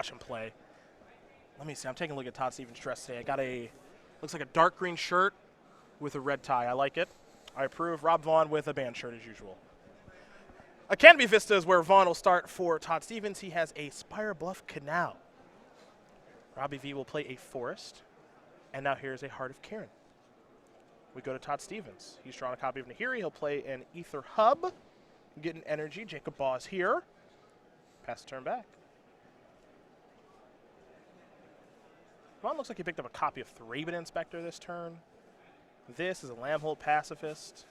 watch him play. Let me see. I'm taking a look at Todd Stevens' dress today. I got looks like a dark green shirt with a red tie. I like it. I approve. Rob Vaughan with a band shirt as usual. Academy Vista is where Vaughan will start for Todd Stevens. He has a Spire Bluff Canal. Robbie V will play a Forest. And now here's a Heart of Karen. We go to Todd Stevens. He's drawn a copy of Nahiri. He'll play an Ether Hub. Getting energy. Jacob Baugh is here. Pass the turn back. Vaughan looks like he picked up a copy of Thraben Inspector this turn. This is a Lambhold Pacifist.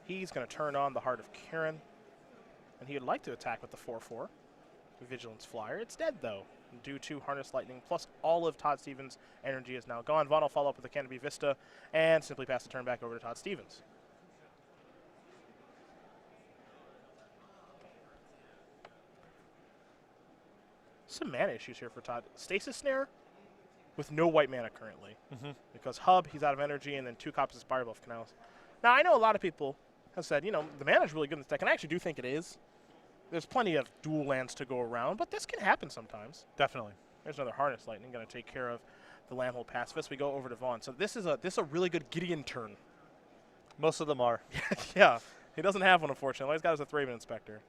He's going to turn on the Heart of Karen. And he would like to attack with the 4/4. Vigilance Flyer. It's dead, though, due to Harness Lightning, plus all of Todd Stevens' energy is now gone. Vaughan will follow up with the Canopy Vista and simply pass the turn back over to Todd Stevens. Some mana issues here for Todd. Stasis Snare with no white mana currently. Because Hub, he's out of energy, and then 2 copies of Spire Bluff Canals. Now, I know a lot of people have said, you know, the mana is really good in this deck, and I actually do think it is. There's plenty of dual lands to go around, but this can happen sometimes. Definitely. There's another Harness Lightning going to take care of the Lambhold Pacifist. We go over to Vaughan. So this is a really good Gideon turn. Most of them are. Yeah. He doesn't have one, unfortunately. All he's got is a Thraben Inspector.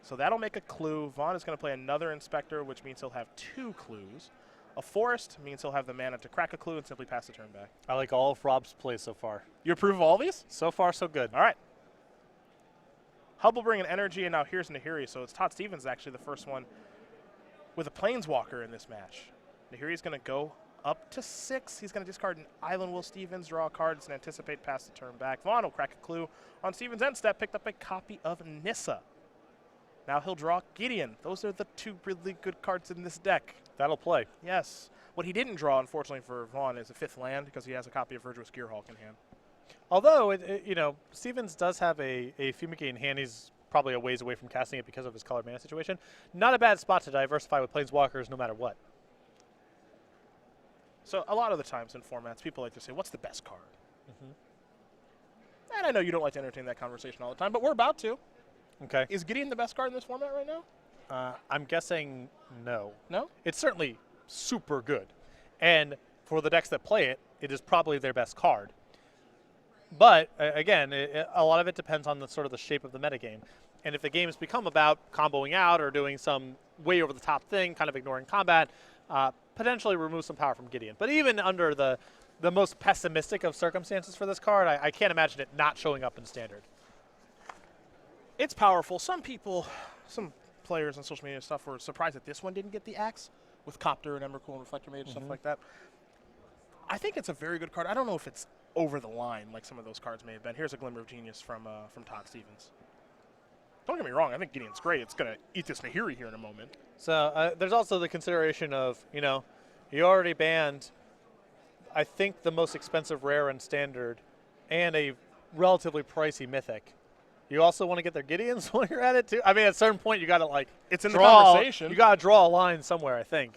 So that'll make a clue. Vaughan is going to play another Inspector, which means he'll have 2 clues. A Forest means he'll have the mana to crack a clue and simply pass the turn back. I like all of Rob's plays so far. You approve of all of these? So far, so good. All right. Hub will bring an energy, and now here's Nahiri. So it's Todd Stevens actually the first one with a Planeswalker in this match. Nahiri's going to go up to 6. He's going to discard an Island Will Stevens, draw a card, and anticipate, pass the turn back. Vaughan will crack a clue. On Stevens' end step, picked up a copy of Nissa. Now he'll draw Gideon. Those are the 2 really good cards in this deck. That'll play. Yes. What he didn't draw, unfortunately, for Vaughan is a 5th land because he has a copy of Virtuous Gearhulk in hand. Although, you know, Stevens does have a Fumigate in hand. He's probably a ways away from casting it because of his colored mana situation. Not a bad spot to diversify with Planeswalkers no matter what. So a lot of the times in formats, people like to say, what's the best card? And I know you don't like to entertain that conversation all the time, but we're about to. Okay. Is Gideon the best card in this format right now? I'm guessing no. No? It's certainly super good. And for the decks that play it, it is probably their best card. But, again, a lot of it depends on the sort of the shape of the metagame. And if the game has become about comboing out or doing some way over-the-top thing, kind of ignoring combat, potentially remove some power from Gideon. But even under the most pessimistic of circumstances for this card, I can't imagine it not showing up in Standard. It's powerful. Some people, some players on social media and stuff were surprised that this one didn't get the axe with Copter and Emrakul and Reflector Mage and stuff like that. I think it's a very good card. I don't know if it's over the line like some of those cards may have been. Here's a Glimmer of Genius from Todd Stevens. Don't get me wrong. I think Gideon's great. It's going to eat this Nahiri here in a moment. So there's also the consideration of, you know, you already banned, I think, the most expensive rare in Standard and a relatively pricey Mythic. You also want to get their Gideons while you're at it, too? I mean, at a certain point, you got to, like, it's in the conversation. You got to draw a line somewhere, I think.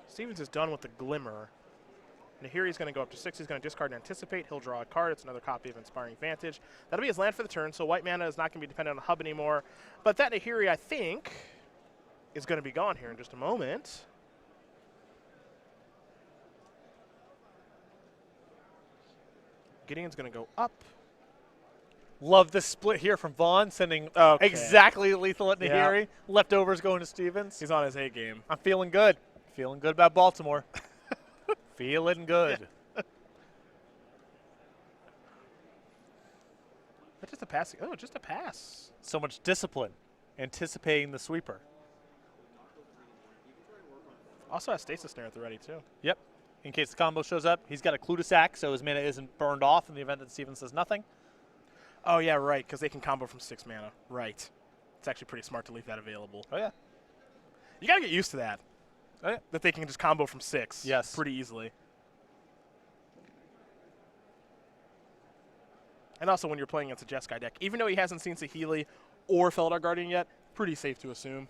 Stevens is done with the Glimmer. Nahiri's going to go up to 6. He's going to discard and anticipate. He'll draw a card. It's another copy of Inspiring Vantage. That'll be his land for the turn, so white mana is not going to be dependent on the Hub anymore. But that Nahiri, I think, is going to be gone here in just a moment. Gideon's going to go up. Love this split here from Vaughan, sending exactly lethal at Nahiri. Yeah. Leftovers going to Stevens. He's on his A game. I'm feeling good. Feeling good about Baltimore. Feeling good. That's just a pass. Oh, just a pass. So much discipline. Anticipating the sweeper. Also has Stasis Snare at the ready, too. Yep. In case the combo shows up, he's got a clue to sack, so his mana isn't burned off in the event that Stevens says nothing. Oh, yeah, right, because they can combo from 6 mana. Right. It's actually pretty smart to leave that available. Oh, yeah. You got to get used to that. Oh, yeah. That they can just combo from 6. Yes. Pretty easily. And also when you're playing against a Jeskai deck, even though he hasn't seen Saheeli or Feldar Guardian yet, pretty safe to assume.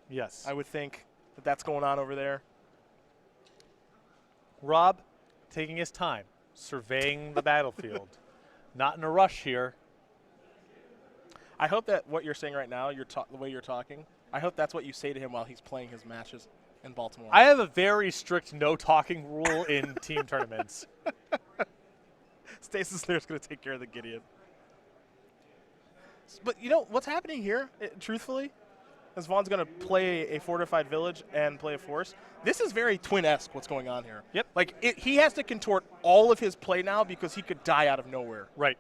Yes. I would think that that's going on over there. Rob taking his time, surveying the battlefield. Not in a rush here. I hope that what you're saying right now, the way you're talking, I hope that's what you say to him while he's playing his matches in Baltimore. I have a very strict no talking rule in team tournaments. Stasis Snare's going to take care of the Gideon. But you know what's happening here, truthfully, is Vaughn's going to play a fortified village and play a force. This is very Twin-esque what's going on here. Yep. Like, he has to contort all of his play now because he could die out of nowhere. Right.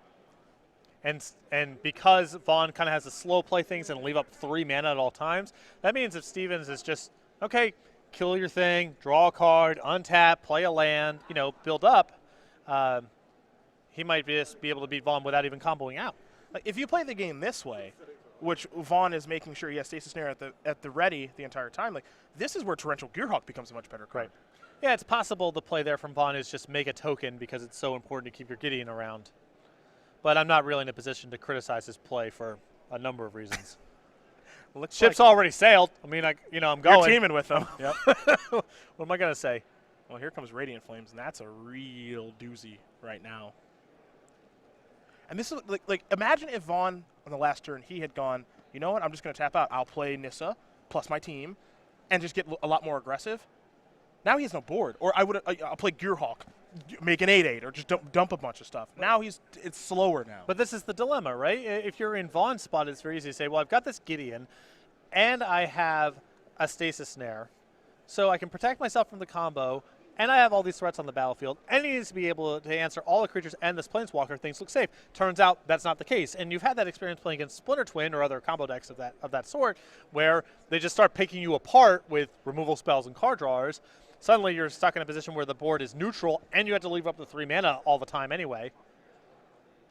And because Vaughan kind of has to slow play things and leave up 3 mana at all times, that means if Stevens is just, okay, kill your thing, draw a card, untap, play a land, build up, he might just be able to beat Vaughan without even comboing out. Like, if you play the game this way, which Vaughan is making sure he has Stasis Snare at the ready the entire time, like, this is where Torrential Gearhawk becomes a much better card. Right. Yeah, it's possible the play there from Vaughan is just make a token because it's so important to keep your Gideon around. But I'm not really in a position to criticize his play for a number of reasons. Ship's already sailed. I mean, I'm going. You're teaming with them. Yep. What am I going to say? Well, here comes Radiant Flames, and that's a real doozy right now. And this is like imagine if Vaughan on the last turn he had gone, you know what? I'm just going to tap out. I'll play Nissa plus my team, and just get a lot more aggressive. Now he has no board, or I'll play Gearhawk, make an 8/8, or just dump a bunch of stuff. Now it's slower now. But this is the dilemma, right? If you're in Vaughn's spot, it's very easy to say, well, I've got this Gideon, and I have a Stasis Snare, so I can protect myself from the combo, and I have all these threats on the battlefield, and he needs to be able to answer all the creatures and this Planeswalker. Things look safe. Turns out that's not the case, and you've had that experience playing against Splinter Twin or other combo decks of that sort, where they just start picking you apart with removal spells and card drawers. Suddenly you're stuck in a position where the board is neutral, and you have to leave up the 3 mana all the time anyway.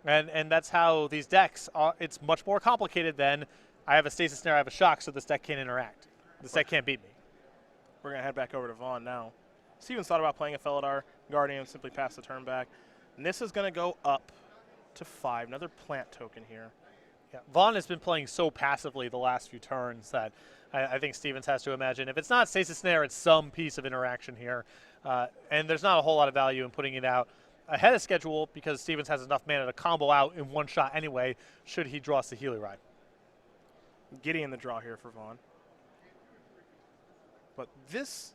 And that's how these decks are. It's much more complicated than I have a Stasis Snare, I have a Shock, so this deck can't interact. This deck can't beat me. We're going to head back over to Vaughan now. Stevens thought about playing a Felidar Guardian, simply pass the turn back. And this is going to go up to 5. Another plant token here. Yeah, Vaughan has been playing so passively the last few turns that I think Stevens has to imagine if it's not Stasis Snare, it's some piece of interaction here. And there's not a whole lot of value in putting it out ahead of schedule because Stevens has enough mana to combo out in one shot anyway, should he draw Saheeli Ride. Gideon the draw here for Vaughan. But this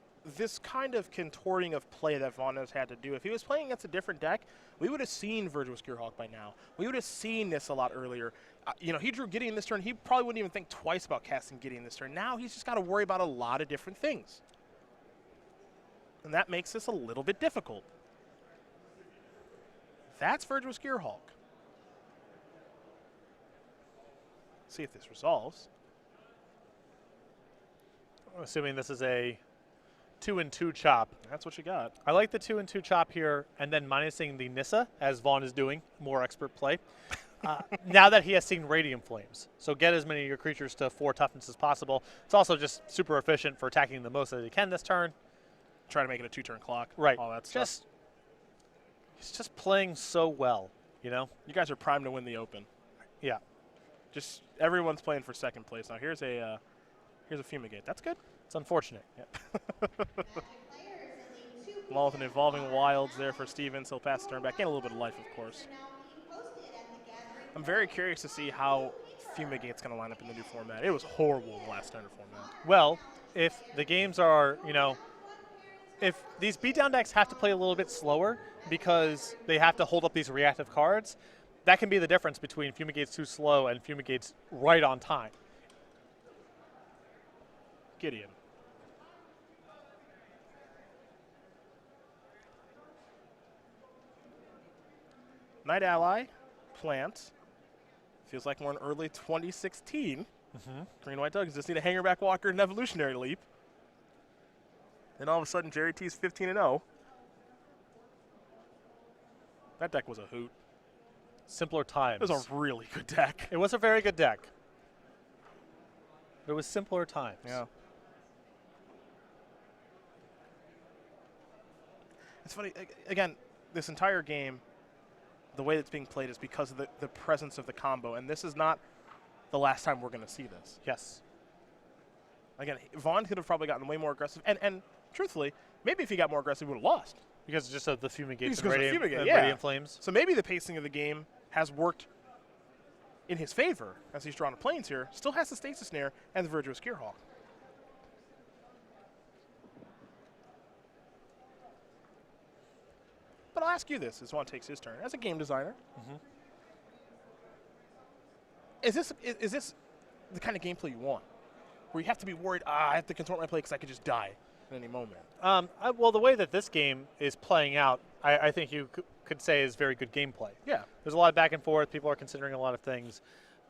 kind of contorting of play that Vaughan has had to do, if he was playing against a different deck, we would have seen Virtuous Gearhawk by now. We would have seen this a lot earlier. He drew Gideon this turn. He probably wouldn't even think twice about casting Gideon this turn. Now he's just got to worry about a lot of different things. And that makes this a little bit difficult. That's Virtuous Gearhawk. See if this resolves. I'm assuming this is a 2-2 chop. That's what you got. I like the 2-2 chop here, and then minusing the Nissa, as Vaughan is doing, more expert play. Now that he has seen Radiant Flames. So get as many of your creatures to 4 toughness as possible. It's also just super efficient for attacking the most that he can this turn. Try to make it a 2-turn clock. Right. All that stuff. He's just playing so well, You guys are primed to win the Open. Yeah. Just everyone's playing for second place. Now here's a Fumigate. That's good. It's unfortunate. Yeah. Along with an Evolving Wilds there for Stevens. He'll pass the turn back. And a little bit of life, of course. I'm very curious to see how Fumigate's going to line up in the new format. It was horrible in the last standard format. Well, if the games are, if these beatdown decks have to play a little bit slower because they have to hold up these reactive cards, that can be the difference between Fumigate's too slow and Fumigate's right on time. Gideon. Night Ally, Plant. Feels like we're in early 2016. Green-White Dogs just need a Hangerback Walker and Evolutionary Leap. Then all of a sudden, Jerry T's 15-0. That deck was a hoot. Simpler times. It was a really good deck. It was a very good deck. But it was simpler times. Yeah. It's funny, again, this entire game, the way it's being played is because of the presence of the combo, and this is not the last time we're going to see this. Yes. Again, Vaughan could have probably gotten way more aggressive, and truthfully, maybe if he got more aggressive, he would have lost. Because just of the Fumigates Because and of Radiant, Fumigate, Radiant Flames. So maybe the pacing of the game has worked in his favor, as he's drawn the planes here, still has the Stasis Snare and the Virtuous Gearhawk. But I'll ask you this, as Vaughan takes his turn. As a game designer, is this the kind of gameplay you want? Where you have to be worried, I have to contort my play because I could just die at any moment. Well, the way that this game is playing out, I think you could say is very good gameplay. Yeah. There's a lot of back and forth. People are considering a lot of things.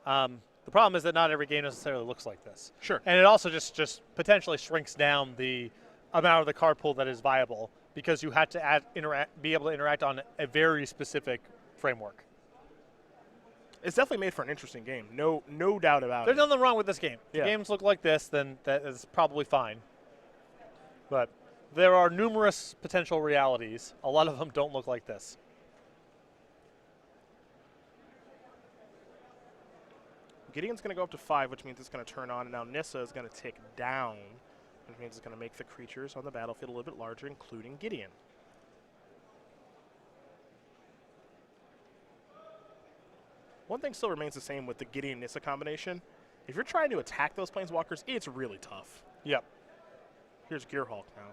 The problem is that not every game necessarily looks like this. Sure. And it also just potentially shrinks down the amount of the card pool that is viable because you had to be able to interact on a very specific framework. It's definitely made for an interesting game. No doubt about There's it. nothing wrong with this game. Yeah. If games look like this, then that is probably fine. But there are numerous potential realities. A lot of them don't look like this. Gideon's going to go up to 5, which means it's going to turn on, and now Nissa is going to tick down, which means it's going to make the creatures on the battlefield a little bit larger, including Gideon. One thing still remains the same with the Gideon-Nissa combination. If you're trying to attack those Planeswalkers, it's really tough. Yep. Here's Gearhulk now.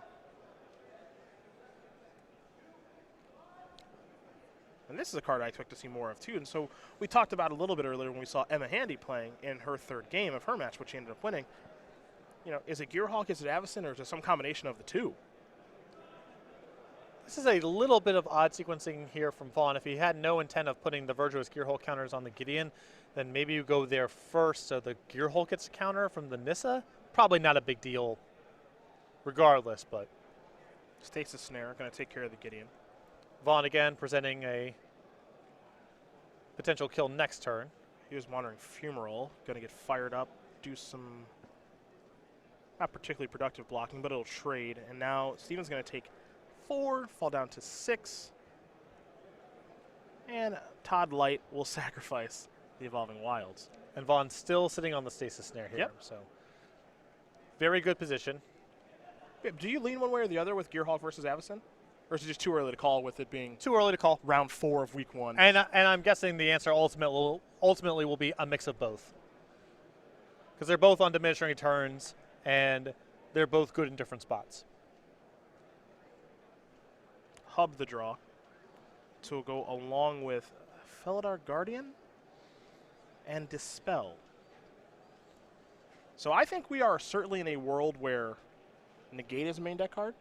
And this is a card I expect to see more of, too. And so we talked about a little bit earlier when we saw Emma Handy playing in her third game of her match, which she ended up winning. You know, is it Gearhulk, is it Avacyn, or is it some combination of the two? This is a little bit of odd sequencing here from Vaughan. If he had no intent of putting the Virtuous Gearhulk counters on the Gideon, then maybe you go there first so the Gearhulk gets a counter from the Nissa. Probably not a big deal regardless, but Stasis Snare going to take care of the Gideon. Vaughan again presenting a potential kill next turn. He was monitoring Fumarole, going to get fired up, do some not particularly productive blocking, but it'll trade. And now Steven's going to take 4, fall down to 6. And Todd Light will sacrifice the Evolving Wilds. And Vaughn's still sitting on the Stasis Snare here. Yep. So very good position. Do you lean one way or the other with Gearhulk versus Avacyn? Or is it just too early to call with it being Too early to call. round 4 of week 1? And I'm guessing the answer ultimately will be a mix of both. Because they're both on diminishing returns, and they're both good in different spots. Hub the draw to go along with Felidar Guardian and Dispel. So I think we are certainly in a world where Negate is a main deck card.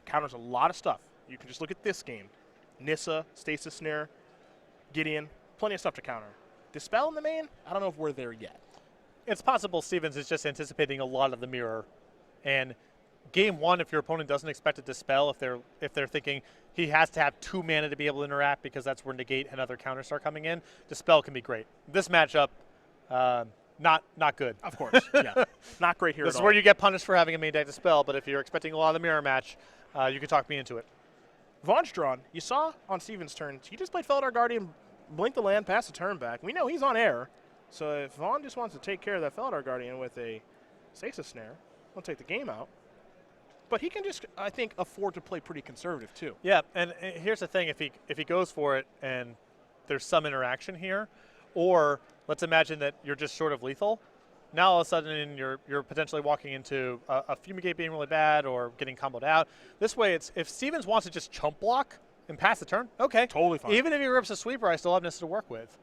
Counters a lot of stuff. You can just look at this game. Nissa, Stasis Snare, Gideon, plenty of stuff to counter. Dispel in the main, I don't know if we're there yet. It's possible Stevens is just anticipating a lot of the mirror. And game 1, if your opponent doesn't expect a Dispel, if they're thinking he has to have 2 mana to be able to interact because that's where Negate and other counters start coming in, Dispel can be great. This matchup, not good. Of course, yeah. Not great here This at is all. where you get punished for having a main deck Dispel, but if you're expecting a lot of the mirror match, you can talk me into it. Vaughn's drawn. You saw on Steven's turn, he just played Felidar Guardian, blinked the land, passed the turn back. We know he's on air. So if Vaughan just wants to take care of that Felidar Guardian with a Stasis Snare, he'll take the game out. But he can just, I think, afford to play pretty conservative too. Yeah, and here's the thing: if he goes for it and there's some interaction here, or let's imagine that you're just short of lethal, now all of a sudden you're potentially walking into a Fumigate being really bad or getting comboed out. This way, it's if Stevens wants to just chump block and pass the turn, okay, Totally fine. Even if he rips a sweeper, I still have Nissa to work with.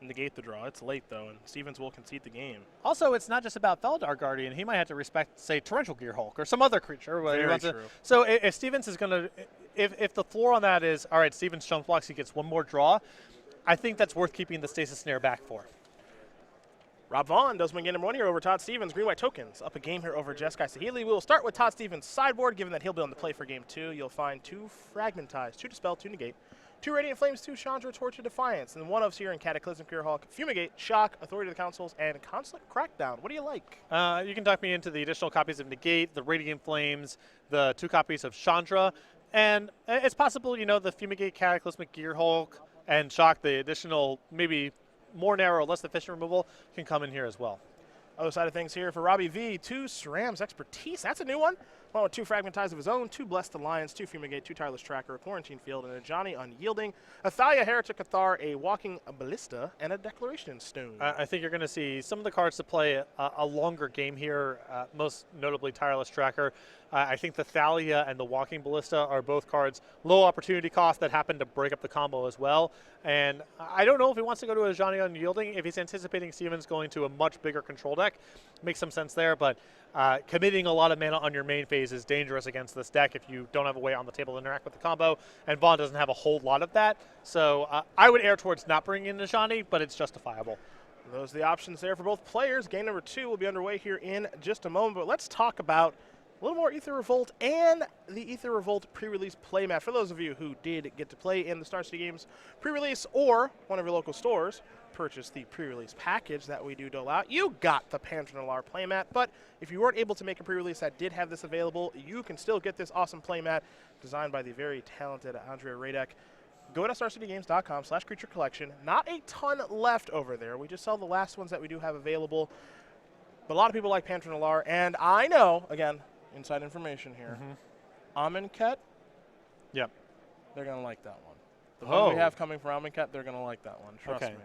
Negate the draw. It's late though, and Stevens will concede the game. Also, it's not just about Felidar Guardian. He might have to respect, say, Torrential Gearhulk or some other creature. Very true. So if Stevens is going to, if the floor on that is, all right, Stevens chump blocks, he gets one more draw, I think that's worth keeping the Stasis Snare back for. Rob Vaughan does win game number 1 here over Todd Stevens. Green-white tokens up a game here over Jeskai Sahili. We will start with Todd Stevens' sideboard. Given that he'll be on the play for game 2, you'll find 2 Fragmentize, 2 Dispel, 2 Negate, 2 Radiant Flames, 2 Chandra, Torch of Defiance, and 1 of here in Cataclysmic Gearhulk, Fumigate, Shock, Authority of the Councils, and Conflict Crackdown. What do you like? You can talk me into the additional copies of Negate, the Radiant Flames, the 2 copies of Chandra, and it's possible, the Fumigate, Cataclysmic Gearhulk, and Shock, the additional maybe more narrow, less efficient removal can come in here as well. Other side of things here for Robbie V, 2 SRAM's Expertise. That's a new one. along with 2 Fragmentize of his own, 2 Blessed Alliance, 2 Fumigate, 2 Tireless Tracker, a Quarantine Field, and a Johnny Unyielding, a Thalia Heretic Cathar, a Walking Ballista, and a Declaration Stone. I think you're going to see some of the cards to play a longer game here, most notably Tireless Tracker. I think the Thalia and the Walking Ballista are both cards low opportunity cost that happen to break up the combo as well. And I don't know if he wants to go to a Johnny Unyielding. If he's anticipating Steven's going to a much bigger control deck, makes some sense there. But committing a lot of mana on your main phase is dangerous against this deck if you don't have a way on the table to interact with the combo. And Vaughan doesn't have a whole lot of that. So I would err towards not bringing in a Johnny, but it's justifiable. Those are the options there for both players. Game number 2 will be underway here in just a moment. But let's talk about a little more Aether Revolt and the Aether Revolt pre-release playmat. For those of you who did get to play in the Star City Games pre-release or one of your local stores, purchase the pre-release package that we do dole out, you got the Pantheon Alar playmat. But if you weren't able to make a pre-release that did have this available, you can still get this awesome playmat designed by the very talented Andrea Radek. Go to starcitygames.com/creature collection. Not a ton left over there. We just sell the last ones that we do have available. But a lot of people like Pantheon Alar, and I know, again, inside information here. Amonkhet, Yep. they're going to like that one. The one we have coming from Amonkhet, they're going to like that one. Trust me.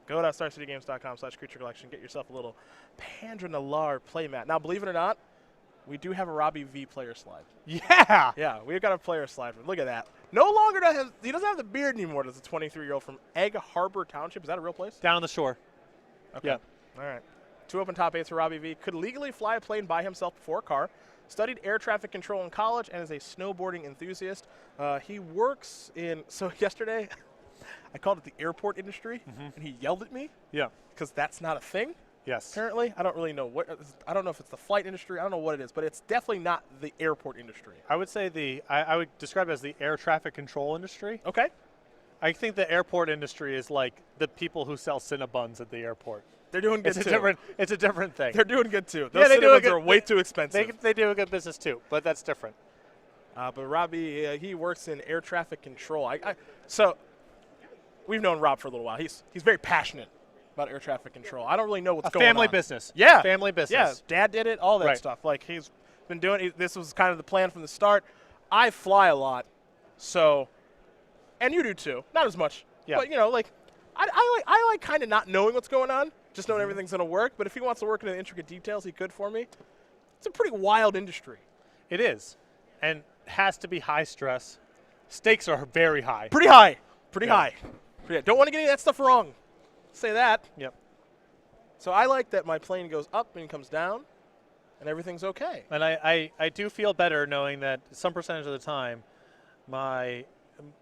Go to starcitygames.com/creature collection. Get yourself a little Pantheon Alar playmat. Now, believe it or not, we do have a Robbie V player slide. Yeah. Yeah, we've got a player slide. Look at that. No longer does he doesn't have the beard anymore. Does a 23-year-old from Egg Harbor Township? Is that a real place? Down on the shore. Okay. Yeah. All right. 2 open top 8s for Robbie V. Could legally fly a plane by himself before a car. Studied air traffic control in college and is a snowboarding enthusiast. He works in, so yesterday I called it the airport industry, and he yelled at me. Yeah. Because that's not a thing. Yes. Apparently, I don't really know I don't know if it's the flight industry. I don't know what it is, but it's definitely not the airport industry. I would say I would describe it as the air traffic control industry. Okay. I think the airport industry is like the people who sell Cinnabons at the airport. They're doing good too. It's a different thing. They're doing good too. Those they do are way too expensive. They do a good business too, but that's different. But Robbie, he works in air traffic control. So we've known Rob for a little while. He's very passionate about air traffic control. I don't really know what's going on. Family business. Yeah. Family business. Yeah, Dad did it, all that stuff. Like, he's been doing it. This was kind of the plan from the start. I fly a lot, so, and you do too. Not as much. Yeah. But, you know, like, I like kind of not knowing what's going on, just knowing everything's going to work. But if he wants to work in the intricate details, he could for me. It's a pretty wild industry. It is. And has to be high stress. Stakes are very high. Pretty high. Pretty high. Don't want to get any of that stuff wrong. Say that. Yep. So I like that my plane goes up and comes down, and everything's okay. And I do feel better knowing that some percentage of the time, my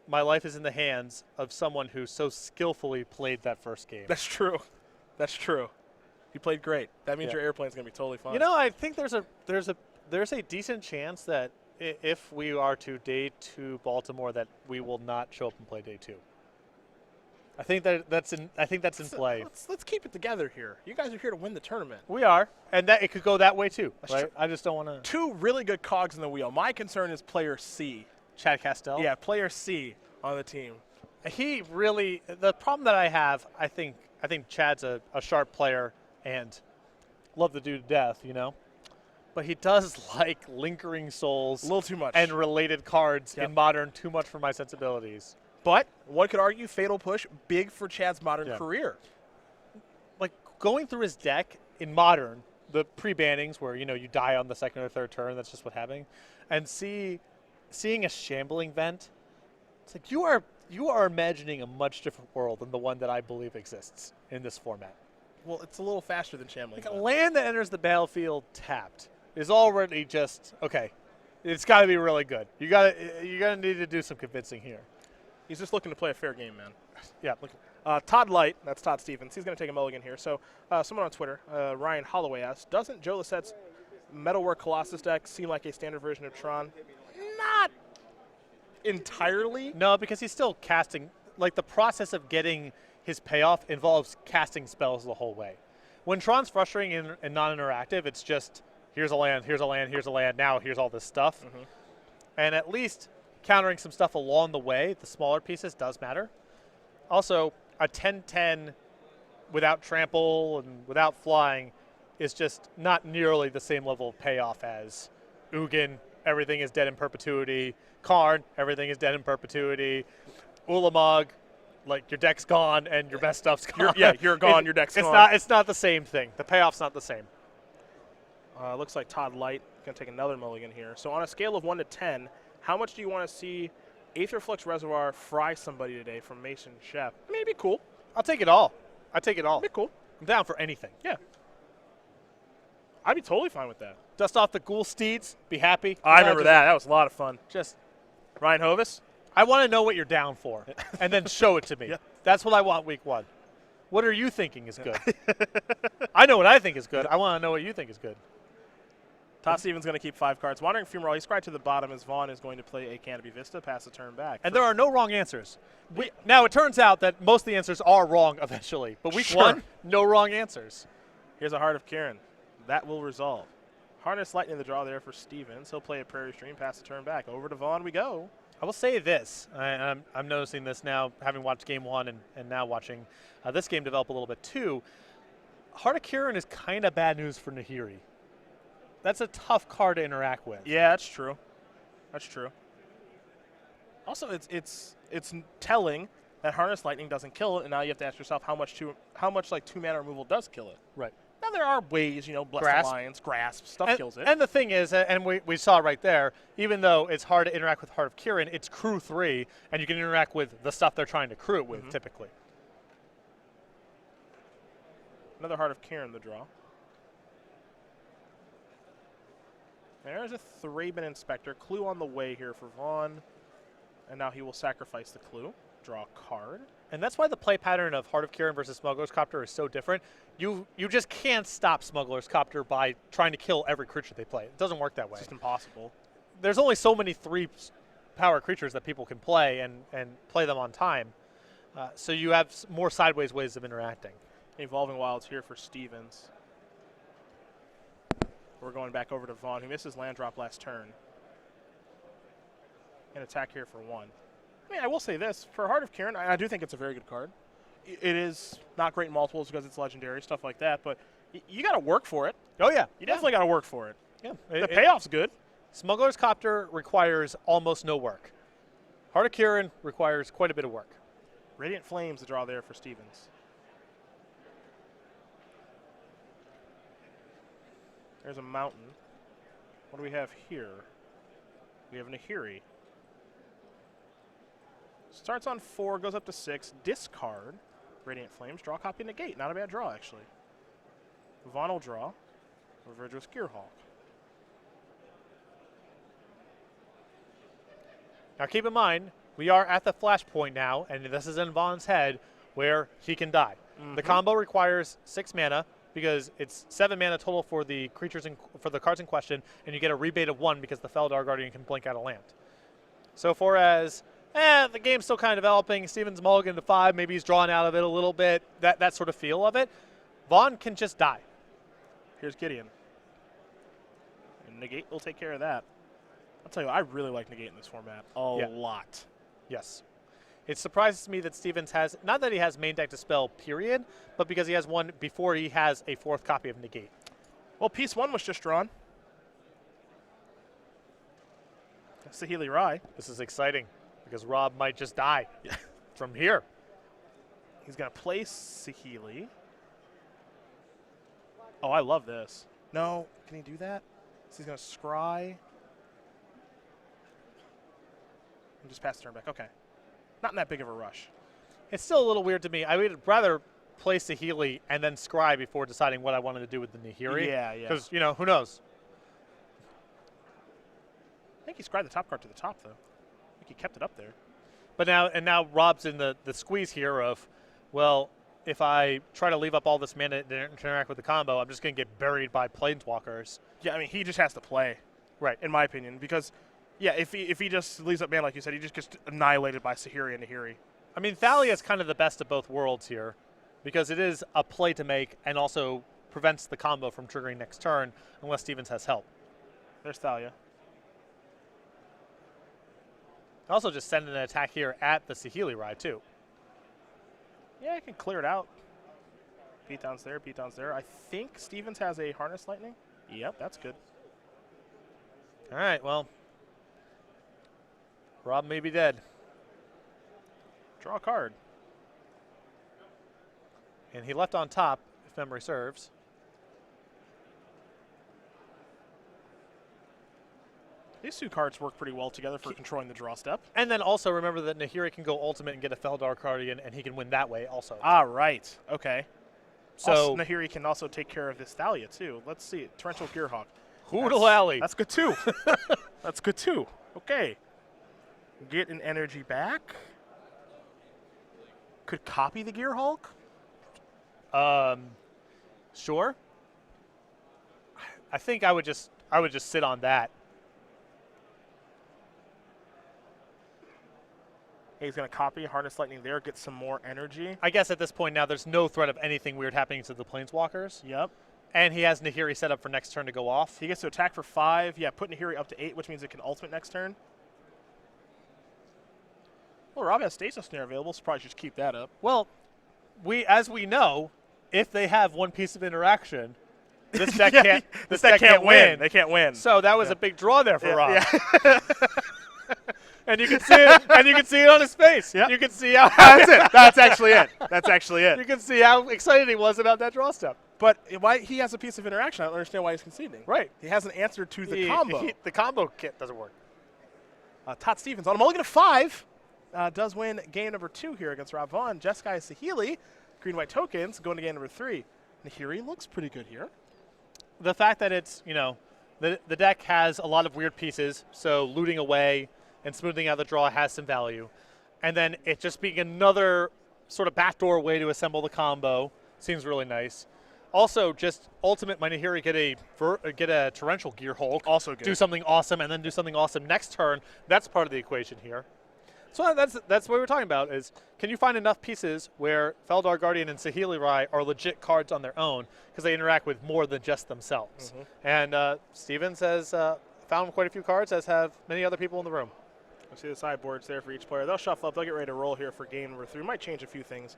life is in the hands of someone who so skillfully played that first game. That's true. That's true. You played great. That means your airplane's gonna be totally fine. You know, I think there's a decent chance that if we are to day 2 Baltimore, that we will not show up and play day 2. I think that's in play. Let's keep it together here. You guys are here to win the tournament. We are, and that it could go that way too. That's right? true. I just don't want to. 2 really good cogs in the wheel. My concern is player C. Chad Castell. Yeah, player C on the team. He really. The problem that I have, I think Chad's a sharp player and love the dude to death, you know. But he does like Lingering Souls, A little too much. and related cards in Modern too much for my sensibilities. But one could argue Fatal Push, big for Chad's Modern career. Like going through his deck in Modern, the pre-bannings where you die on the second or third turn, that's just what happening, and seeing a Shambling Vent, it's like you are imagining a much different world than the one that I believe exists in this format. Well, it's a little faster than Shambling. Like a land that enters the battlefield tapped is already just okay. It's got to be really good. You're gonna need to do some convincing here. He's just looking to play a fair game, man. Yeah. Todd Light, that's Todd Stevens. He's going to take a mulligan here. So someone on Twitter, Ryan Holloway asks, doesn't Joe Lissette's Metalwork Colossus deck seem like a standard version of Tron? Not entirely. No, because he's still casting. Like the process of getting his payoff involves casting spells the whole way. When Tron's frustrating and non-interactive, it's just here's a land, here's a land, here's a land. Now here's all this stuff, and at least countering some stuff along the way, the smaller pieces does matter. Also, a 10-10 without trample and without flying is just not nearly the same level of payoff as Ugin, everything is dead in perpetuity. Karn, everything is dead in perpetuity. Ulamog, like your deck's gone and your best stuff's gone. You're gone. Your deck's gone. It's not the same thing. The payoff's not the same. Looks like Todd Light going to take another mulligan here. So on a scale of 1 to 10, how much do you want to see Aetherflux Reservoir fry somebody today from Mason Chef? I mean, it'd be cool. I'll take it all. It'd be cool. I'm down for anything. Yeah. I'd be totally fine with that. Dust off the ghoul steeds. Be happy. I remember that. That was a lot of fun. Just Ryan Hovis? I want to know what you're down for, and then show it to me. Yeah. That's what I want week 1. What are you thinking is good? I know what I think is good. I want to know what you think is good. Todd Stevens going to keep 5 cards. Wandering Fumarole, he's right to the bottom as Vaughan is going to play a Canopy Vista, pass the turn back. And there are no wrong answers. Now, it turns out that most of the answers are wrong eventually. But week 1, no wrong answers. Here's a Heart of Kirin. That will resolve. Harness Lightning the draw there for Stevens. He'll play a Prairie Stream, pass the turn back. Over to Vaughan we go. I will say this. I'm noticing this now, having watched Game 1 and now watching this game develop a little bit too. Heart of Kirin is kind of bad news for Nahiri. That's a tough card to interact with. Yeah, that's true. That's true. Also, it's telling that Harness Lightning doesn't kill it, and now you have to ask yourself how much like 2-mana removal does kill it. Right. Now there are ways, Blessed Alliance, Grasp, stuff kills it. And the thing is, and we saw right there, even though it's hard to interact with Heart of Kirin, it's crew 3, and you can interact with the stuff they're trying to crew it with, typically. Another Heart of Kirin the draw. There's a Thraben Inspector. Clue on the way here for Vaughan. And now he will sacrifice the clue. Draw a card. And that's why the play pattern of Heart of Kirin versus Smuggler's Copter is so different. You just can't stop Smuggler's Copter by trying to kill every creature they play. It doesn't work that way. It's just impossible. There's only so many 3-power creatures that people can play and play them on time. So you have more sideways ways of interacting. Evolving Wilds here for Stevens. We're going back over to Vaughan, who misses land drop last turn. And attack here for 1. I mean, I will say this. For Heart of Kirin, I do think it's a very good card. It is not great in multiples because it's legendary, stuff like that, but you got to work for it. Oh, yeah. You definitely got to work for it. Yeah. The payoff's good. Smuggler's Copter requires almost no work. Heart of Kirin requires quite a bit of work. Radiant Flames, the draw there for Stevens. There's a mountain. What do we have here? We have Nahiri. Starts on 4, goes up to 6. Discard. Radiant Flames. Draw, copy, negate. Not a bad draw, actually. Vaughan will draw. Revergerous Gearhawk. Now keep in mind, we are at the flashpoint now, and this is in Vaughan's head, where he can die. The combo requires 6 mana, because it's 7 mana total for the creatures for the cards in question, and you get a rebate of 1 because the Feldar Guardian can blink out a land. So for as the game's still kind of developing, Steven's mulligan to 5, maybe he's drawn out of it a little bit, that sort of feel of it, Vaughan can just die. Here's Gideon. And negate will take care of that. I'll tell you, I really like negate in this format a lot. Yes. It surprises me that Stevens has, not that he has main deck dispel, period, but because he has one before he has a 4th copy of negate. Well, piece 1 was just drawn. Saheeli Rai. This is exciting because Rob might just die from here. He's going to play Saheeli. Oh, I love this. No, can he do that? So he's going to scry. And just pass the turn back. Okay. Not in that big of a rush. It's still a little weird to me. I would rather play Saheeli and then scry before deciding what I wanted to do with the Nahiri. Yeah. Because, who knows? I think he scried the top card to the top, though. I think he kept it up there. But now Rob's in the squeeze here of, well, if I try to leave up all this mana to interact with the combo, I'm just going to get buried by Planeswalkers. Yeah, I mean, he just has to play. Right. In my opinion, because if he just leaves up mana, like you said, he just gets annihilated by Saheeli and Nahiri. I mean, Thalia is kind of the best of both worlds here because it is a play to make and also prevents the combo from triggering next turn unless Stevens has help. There's Thalia. Also just send an attack here at the Saheeli Rai, too. Yeah, I can clear it out. Beatdown's there, Beatdown's there. I think Stevens has a Harness Lightning. Yep, that's good. All right, well, Rob may be dead. Draw a card. And he left on top, if memory serves. These two cards work pretty well together for controlling the draw step. And then also remember that Nahiri can go ultimate and get a Feldar Guardian, and he can win that way also. Ah, right. Okay. So also, Nahiri can also take care of this Thalia, too. Let's see. Torrential Gearhawk. Hoodle Alley. That's good, too. That's good, too. Okay. Get an energy back. Could copy the Gearhulk? Sure. I think I would just sit on that. He's going to copy Harness Lightning there, get some more energy. I guess at this point now there's no threat of anything weird happening to the Planeswalkers. Yep. And he has Nahiri set up for next turn to go off. He gets to attack for 5. Yeah, put Nahiri up to 8, which means it can ultimate next turn. Well, Rob has Stasis Snare available, so probably just keep that up. Well, as we know, if they have one piece of interaction, this deck can't. This deck can't win. They can't win. So that was a big draw there for Rob. Yeah. And you can see it. And you can see it on his face. Yep. You can see how. That's it. That's actually it. That's actually it. You can see how excited he was about that draw step. But why he has a piece of interaction? I don't understand why he's conceding. Right. He hasn't answered to the combo. The combo kit doesn't work. Todd Stevens on a mulligan of 5 does win game number 2 here against Rob Vaughan. Jeskai Sahili, green-white tokens, going to game number 3. Nahiri looks pretty good here. The fact that it's, the deck has a lot of weird pieces, so looting away and smoothing out the draw has some value. And then it just being another sort of backdoor way to assemble the combo seems really nice. Also, just ultimate my Nahiri get a Torrential Gearhulk. Also good. Do something awesome, and then do something awesome next turn. That's part of the equation here. So that's what we're talking about is, can you find enough pieces where Feldar Guardian and Sahili Rai are legit cards on their own because they interact with more than just themselves? Mm-hmm. And Stevens has found quite a few cards, as have many other people in the room. I see the sideboards there for each player. They'll shuffle up. They'll get ready to roll here for game number 3. Might change a few things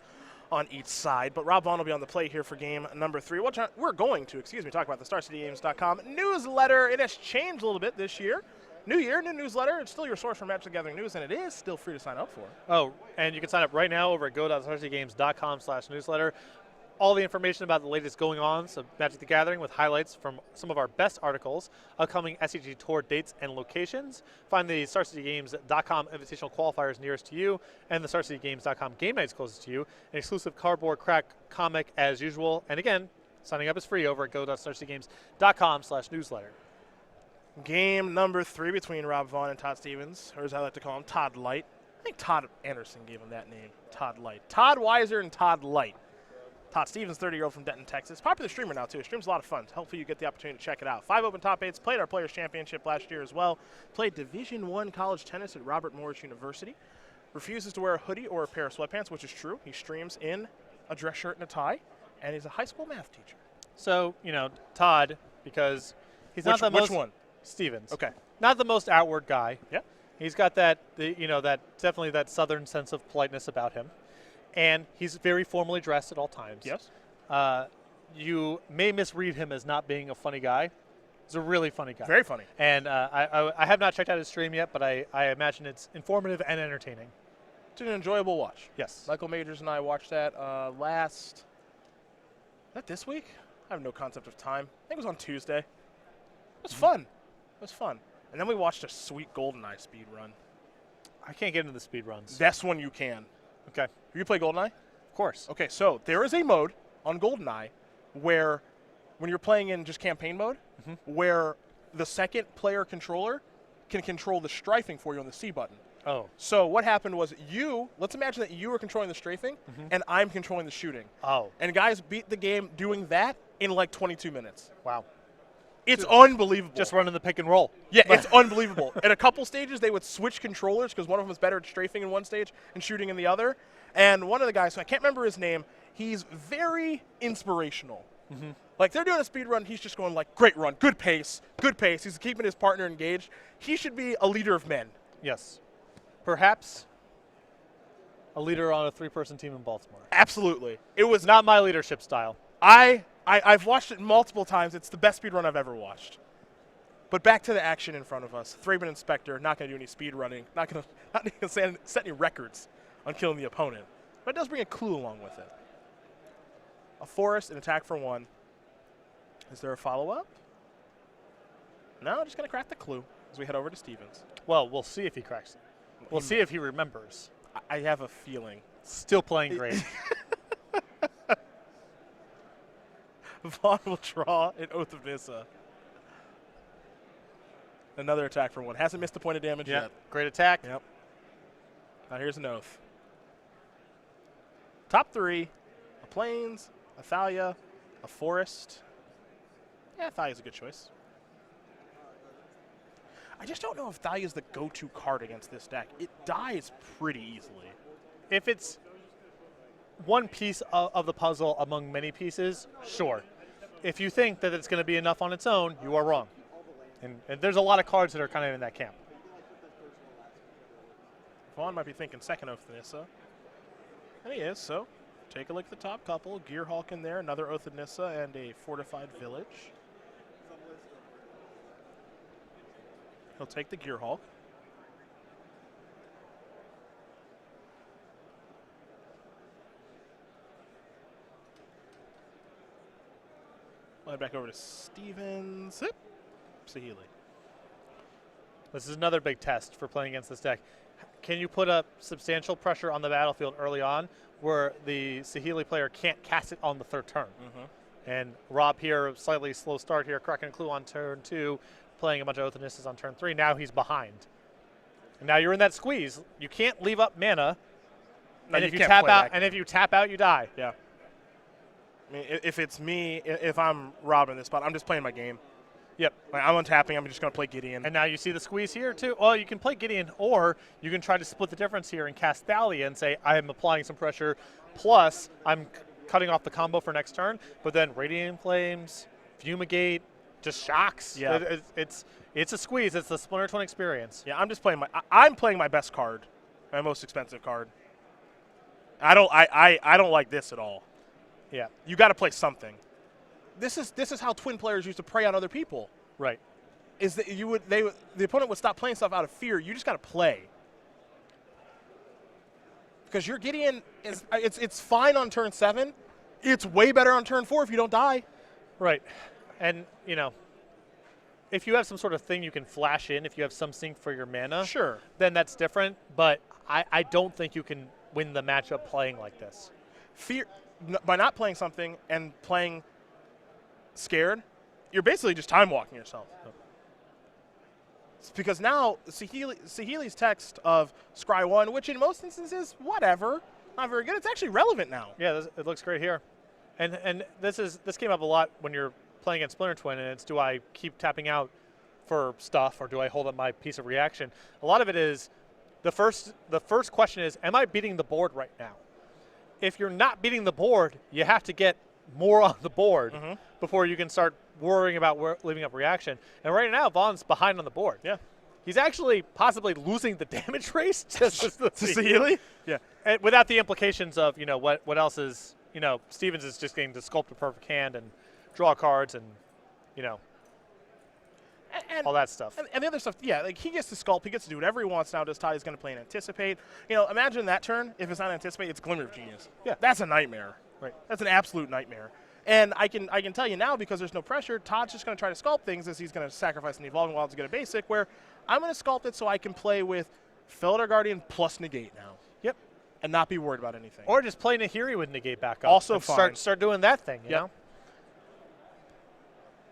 on each side, but Rob Vaughan will be on the play here for game number 3. We're going to, talk about the StarCityGames.com newsletter. It has changed a little bit this year. New year, new newsletter. It's still your source for Magic the Gathering news, and it is still free to sign up for. Oh, and you can sign up right now over at go.starcitygames.com/newsletter. All the information about the latest going on, so Magic the Gathering with highlights from some of our best articles, upcoming SCG tour dates and locations. Find the StarCityGames.com invitational qualifiers nearest to you, and the StarCityGames.com game nights closest to you. An exclusive cardboard crack comic as usual. And again, signing up is free over at go.starcitygames.com/newsletter. Game number 3 between Rob Vaughan and Todd Stevens, or as I like to call him, Todd Light. I think Todd Anderson gave him that name, Todd Light. Todd Weiser and Todd Light. Todd Stevens, 30-year-old from Denton, Texas. Popular streamer now, too. Streams a lot of fun. Hopefully you get the opportunity to check it out. 5 open top 8s. Played our Players' Championship last year as well. Played Division I college tennis at Robert Morris University. Refuses to wear a hoodie or a pair of sweatpants, which is true. He streams in a dress shirt and a tie, and he's a high school math teacher. So, Todd, because he's not the most... Which one? Stevens. Okay. Not the most outward guy. Yeah. He's got that definitely that southern sense of politeness about him. And he's very formally dressed at all times. Yes. You may misread him as not being a funny guy. He's a really funny guy. Very funny. And I have not checked out his stream yet, but I imagine it's informative and entertaining. It's an enjoyable watch. Yes. Michael Majors and I watched that this week? I have no concept of time. I think it was on Tuesday. It was fun. It was fun. And then we watched a sweet GoldenEye speed run. I can't get into the speed runs. That's when you can. Okay. Have you played GoldenEye? Of course. Okay, so there is a mode on GoldenEye where when you're playing in just campaign mode, where the second player controller can control the strafing for you on the C button. Oh. So what happened was let's imagine that you were controlling the strafing and I'm controlling the shooting. Oh. And guys beat the game doing that in like 22 minutes. Wow. It's unbelievable. Just running the pick and roll. Yeah, it's unbelievable. At a couple stages, they would switch controllers because one of them was better at strafing in one stage and shooting in the other. And one of the guys, so I can't remember his name, he's very inspirational. Like, they're doing a speed run, he's just going like, great run, good pace. He's keeping his partner engaged. He should be a leader of men. Yes. Perhaps a leader on a 3-person team in Baltimore. Absolutely. It was not my leadership style. I've watched it multiple times. It's the best speedrun I've ever watched. But back to the action in front of us. Thraben Inspector, not going to do any speed running, not going to set any records on killing the opponent. But it does bring a clue along with it. A forest, an attack for 1. Is there a follow-up? No, just going to crack the clue as we head over to Stevens. Well, we'll see if he cracks it. We'll see if he remembers. I have a feeling. Still playing great. Vaughan will draw an Oath of Nissa. Another attack for 1. Hasn't missed a point of damage yet. Great attack. Yep. Now here's an Oath. Top 3, a Plains, a Thalia, a Forest. Yeah, Thalia's a good choice. I just don't know if Thalia is the go-to card against this deck. It dies pretty easily. If it's one piece of the puzzle among many pieces, sure. If you think that it's going to be enough on its own, you are wrong. And there's a lot of cards that are kind of in that camp. Vaughan might be thinking second Oath of Nissa. And he is, so take a look at the top couple. Gearhulk in there, another Oath of Nissa, and a Fortified Village. He'll take the Gearhulk. Head back over to Stevens. Saheeli. This is another big test for playing against this deck. Can you put up substantial pressure on the battlefield early on where the Saheeli player can't cast it on the 3rd turn? And Rob here, slightly slow start here, cracking a clue on turn 2, playing a bunch of Oath of Nissas on turn 3. Now he's behind. And now you're in that squeeze. You can't leave up mana. No, and if you tap out, you die. Yeah. I mean, if it's me, if I'm Rob in this spot, I'm just playing my game. Yep. Like, I'm untapping. I'm just going to play Gideon. And now you see the squeeze here, too. Well, you can play Gideon, or you can try to split the difference here and cast Thalia and say, I am applying some pressure, plus I'm cutting off the combo for next turn. But then Radiant Flames, Fumigate, just shocks. Yeah. It's a squeeze. It's the Splinter Twin experience. Yeah, I'm just playing I'm playing my best card, my most expensive card. I don't like this at all. Yeah. You got to play something. This is how Twin players used to prey on other people. Right. Is that the opponent would stop playing stuff out of fear. You just got to play. Because your Gideon it's fine on turn 7. It's way better on turn 4 if you don't die. Right. And if you have some sort of thing you can flash in, if you have some sink for your mana, sure, then that's different. But I don't think you can win the matchup playing like this. By not playing something and playing scared, you're basically just time walking yourself. It's because now Saheeli's text of Scry 1, which in most instances, whatever, not very good, it's actually relevant now. Yeah, it looks great here. And this came up a lot when you're playing against Splinter Twin, and it's, do I keep tapping out for stuff or do I hold up my piece of reaction? A lot of it is the first question is, am I beating the board right now? If you're not beating the board, you have to get more on the board before you can start worrying about leaving up reaction. And right now, Vaughn's behind on the board. Yeah. He's actually possibly losing the damage race to Saheeli? Yeah. And without the implications of, what else is, Stevens is just getting to sculpt a perfect hand and draw cards and, all that stuff. And the other stuff, yeah, like he gets to sculpt, he gets to do whatever he wants now. Does Todd is going to play and Anticipate. Imagine that turn, if it's not Anticipate, it's Glimmer of Genius. Yeah. That's a nightmare. Right. That's an absolute nightmare. And I can tell you now, because there's no pressure, Todd's just going to try to sculpt things as he's going to sacrifice an Evolving Wild to get a basic, where I'm going to sculpt it so I can play with Felidar Guardian plus Negate now. Yep. And not be worried about anything. Or just play Nahiri with Negate back up. Also fine. Start doing that thing, you know?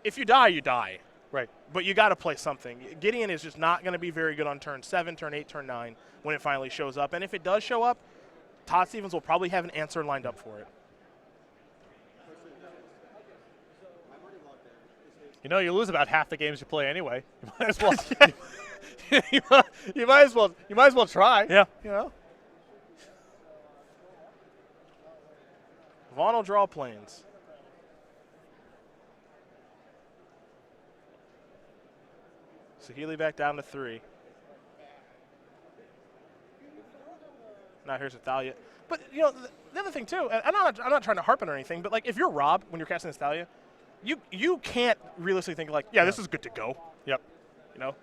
If you die, you die. Right. But you got to play something. Gideon is just not going to be very good on turn 7, turn 8, turn 9 when it finally shows up. And if it does show up, Todd Stevens will probably have an answer lined up for it. You lose about half the games you play anyway. You might as well. you might as well try. Yeah. Vaughan will draw Plains. Saheeli back down to 3. Now here's a Thalia. But, the other thing, too, and I'm not trying to harp on or anything, but, like, if you're Rob when you're casting this Thalia, you can't realistically think, like, yeah, this is good to go. Yep. You know?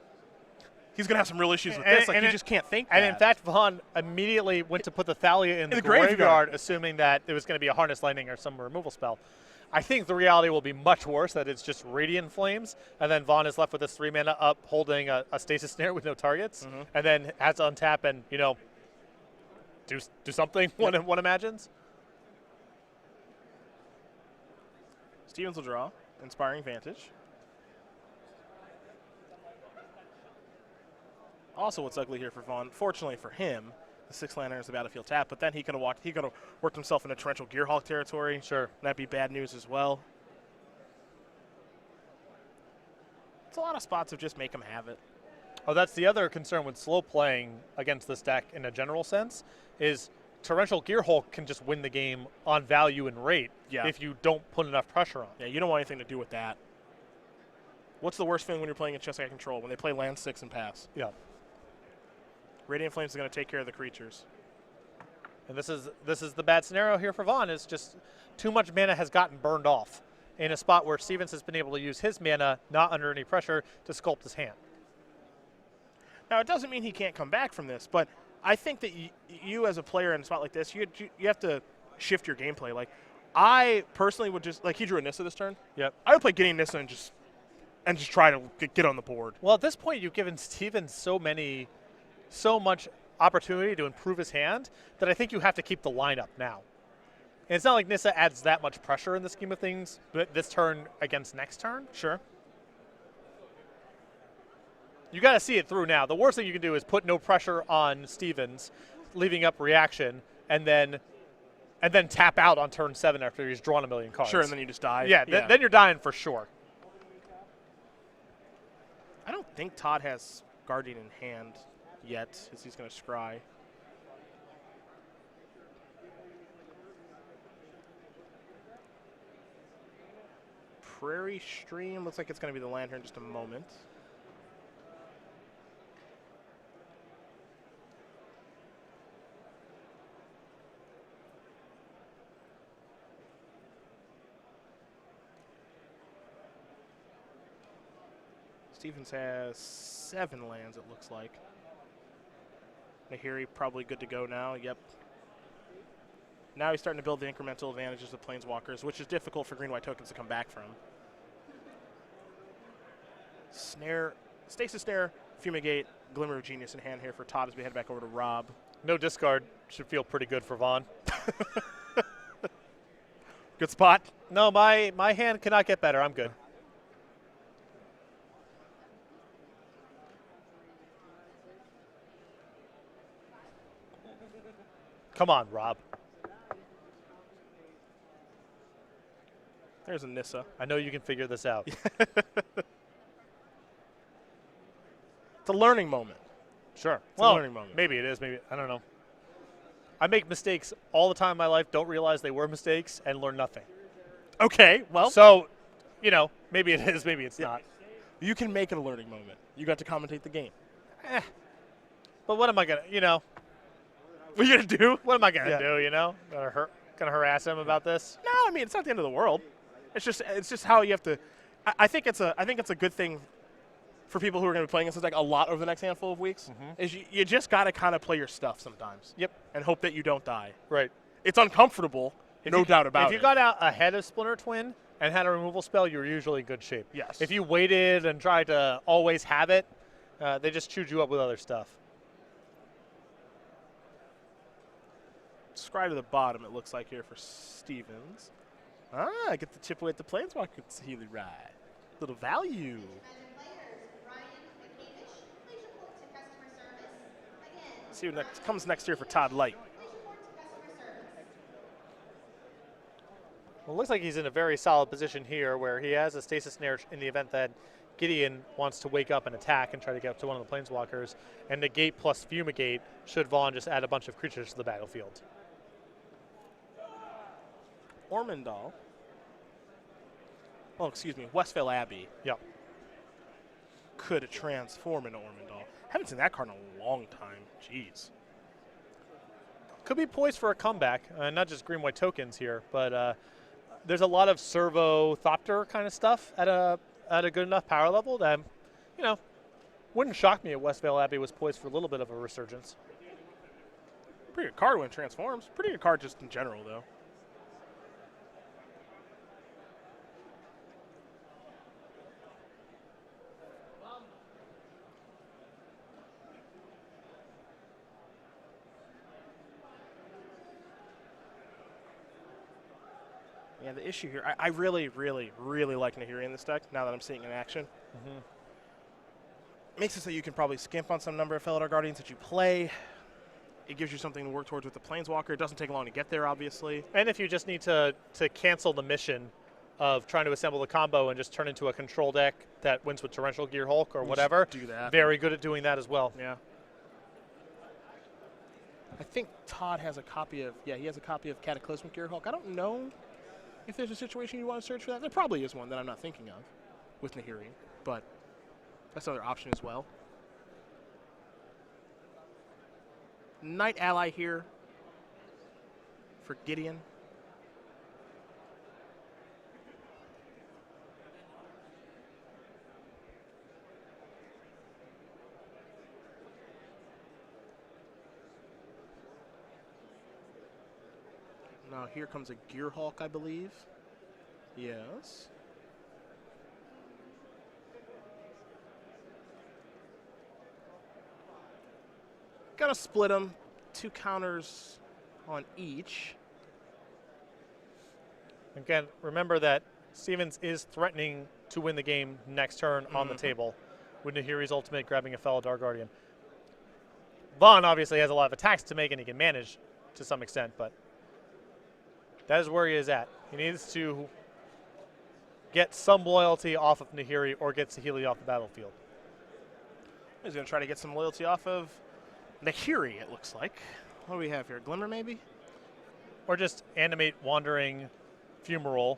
He's going to have some real issues with this. Like, you just can't think And that. in fact, Vaughan immediately went to put the Thalia in the graveyard, assuming that it was going to be a Harness Lightning or some removal spell. I think the reality will be much worse, that it's just Radiant Flames, and then Vaughan is left with this 3-mana up holding a Stasis Snare with no targets, and then has to untap and, you know, do something, one imagines. Stevens will draw. Inspiring Vantage. Also, what's ugly here for Vaughan, fortunately for him, the 6 land enters the battlefield tap, but then he could have worked himself into torrential Gearhulk territory. Sure. That'd be bad news as well. It's a lot of spots of just make him have it. Oh, that's the other concern with slow playing against this deck in a general sense, is torrential Gearhulk can just win the game on value and rate if you don't put enough pressure on. Yeah, you don't want anything to do with that. What's the worst feeling when you're playing a Chess Control? When they play land 6 and pass. Yeah. Radiant Flames is going to take care of the creatures. And this is the bad scenario here for Vaughan, is just too much mana has gotten burned off in a spot where Stevens has been able to use his mana, not under any pressure, to sculpt his hand. Now, it doesn't mean he can't come back from this, but I think that you as a player in a spot like this, you have to shift your gameplay. Like, I personally would just, like, he drew a Nissa this turn. Yep. I would play getting Nissa and just try to get on the board. Well, at this point, you've given Stevens so much opportunity to improve his hand that I think you have to keep the lineup now. And it's not like Nissa adds that much pressure in the scheme of things, but this turn against next turn. Sure. You got to see it through now. The worst thing you can do is put no pressure on Stevens, leaving up reaction, and then tap out on turn 7 after he's drawn a million cards. Sure, and then you just die. Yeah, then you're dying for sure. I don't think Todd has Guardian in hand yet, as he's going to scry. Prairie Stream looks like it's going to be the land here in just a moment. Stevens has 7 lands, it looks like. Nahiri probably good to go now. Yep. Now he's starting to build the incremental advantages of Planeswalkers, which is difficult for green-white tokens to come back from. Snare, Stasis Snare, Fumigate, Glimmer of Genius in hand here for Todd as we head back over to Rob. No discard should feel pretty good for Vaughan. Good spot. No, my hand cannot get better. I'm good. Come on, Rob. There's a Nissa. I know you can figure this out. It's a learning moment. Sure. It's a learning moment. Maybe it is. Maybe. I don't know. I make mistakes all the time in my life, don't realize they were mistakes, and learn nothing. Okay, well. So, you know, maybe it is, maybe it's not. You can make it a learning moment. You got to commentate the game. But what am I going to, you know? What are you going to do? What am I going to do, you know? Gonna harass him about this? No, I mean, it's not the end of the world. It's just how you have to. I think it's a good thing for people who are going to be playing this deck a lot over the next handful of weeks. Is you just got to kind of play your stuff sometimes. Yep. And hope that you don't die. Right. It's uncomfortable, no doubt about it. If you got out ahead of Splinter Twin and had a removal spell, you're usually in good shape. Yes. If you waited and tried to always have it, they just chewed you up with other stuff. Scry to the bottom, it looks like here for Stevens. I get to chip away at the Planeswalker Healy Ride. Little value. See what comes next here for Todd Light. Well, it looks like he's in a very solid position here where he has a Stasis Snare in the event that Gideon wants to wake up and attack and try to get up to one of the Planeswalkers, and negate plus Fumigate should Vaughan just add a bunch of creatures to the battlefield. Ormondal. Oh, excuse me, Westvale Abbey. Yep. Could transform into Ormondal. Haven't seen that card in a long time. Jeez. Could be poised for a comeback, not just green-white tokens here, but there's a lot of Servo Thopter kind of stuff at a good enough power level that you know, wouldn't shock me if Westvale Abbey was poised for a little bit of a resurgence. Pretty good card when it transforms. Pretty good card just in general, though. Yeah, the issue here, I really, really, really like Nahiri in this deck now that I'm seeing it in action. Makes it so you can probably skimp on some number of Felidar Guardians that you play. It gives you something to work towards with the Planeswalker. It doesn't take long to get there, obviously. And if you just need to cancel the mission of trying to assemble the combo and just turn into a control deck that wins with Torrential Gear Hulk or whatever, do that. Very good at doing that as well. Yeah. I think Todd has a copy of, he has a copy of Cataclysmic Gear Hulk. I don't know if there's a situation you want to search for that. There probably is one that I'm not thinking of with Nahiri, but that's another option as well. Knight Ally here for Gideon. Now here comes a Gearhulk, I believe. Yes. Gonna split them. 2 counters on each. Again, remember that Stevens is threatening to win the game next turn on the table with Nahiri's ultimate grabbing a Felidar Guardian. Vaughan obviously has a lot of attacks to make and he can manage to some extent, but that is where he is at. He needs to get some loyalty off of Nahiri or get Saheeli off the battlefield. He's going to try to get some loyalty off of Nahiri, it looks like. What do we have here? Glimmer, maybe? Or just animate Wandering Fumarole,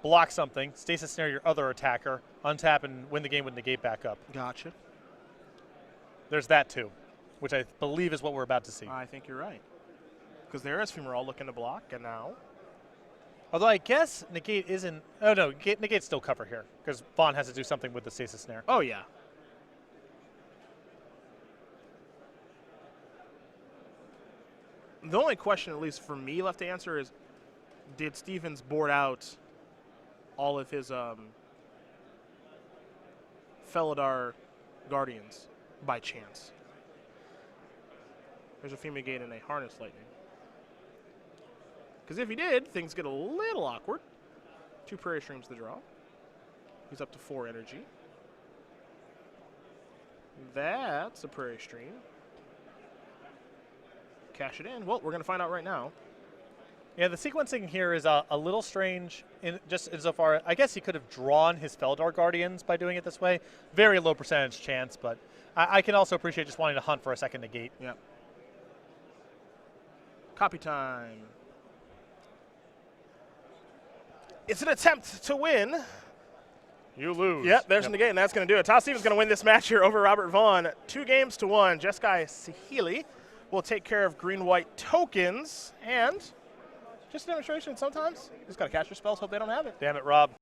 block something, stasis snare your other attacker, untap and win the game with negate back up. Gotcha. There's that too, which I believe is what we're about to see. I think you're right. Because there is Fumarole looking to block, and now... Although I guess negate isn't... Oh no, negate's still cover here, because Vaughan has to do something with the stasis snare. Oh, yeah. The only question, at least for me, left to answer is, did Stevens board out all of his Felidar Guardians by chance? There's a Fumigate and a Harness Lightning. Because if he did, things get a little awkward. 2 Prairie Streams to draw. He's up to 4 energy. That's a Prairie Stream. Cash it in. Well, we're going to find out right now. Yeah, the sequencing here is a little strange, just insofar. I guess he could have drawn his Felidar Guardians by doing it this way. Very low percentage chance, but I can also appreciate just wanting to hunt for a second negate. Yeah. Copy time. It's an attempt to win. You lose. Yep, there's the negate, and that's going to do it. Todd Stevens going to win this match here over Robert Vaughan. 2-1. Jeskai Saheeli will take care of green-white tokens, and just a demonstration sometimes. You just got to cast your spells, hope they don't have it. Damn it, Rob.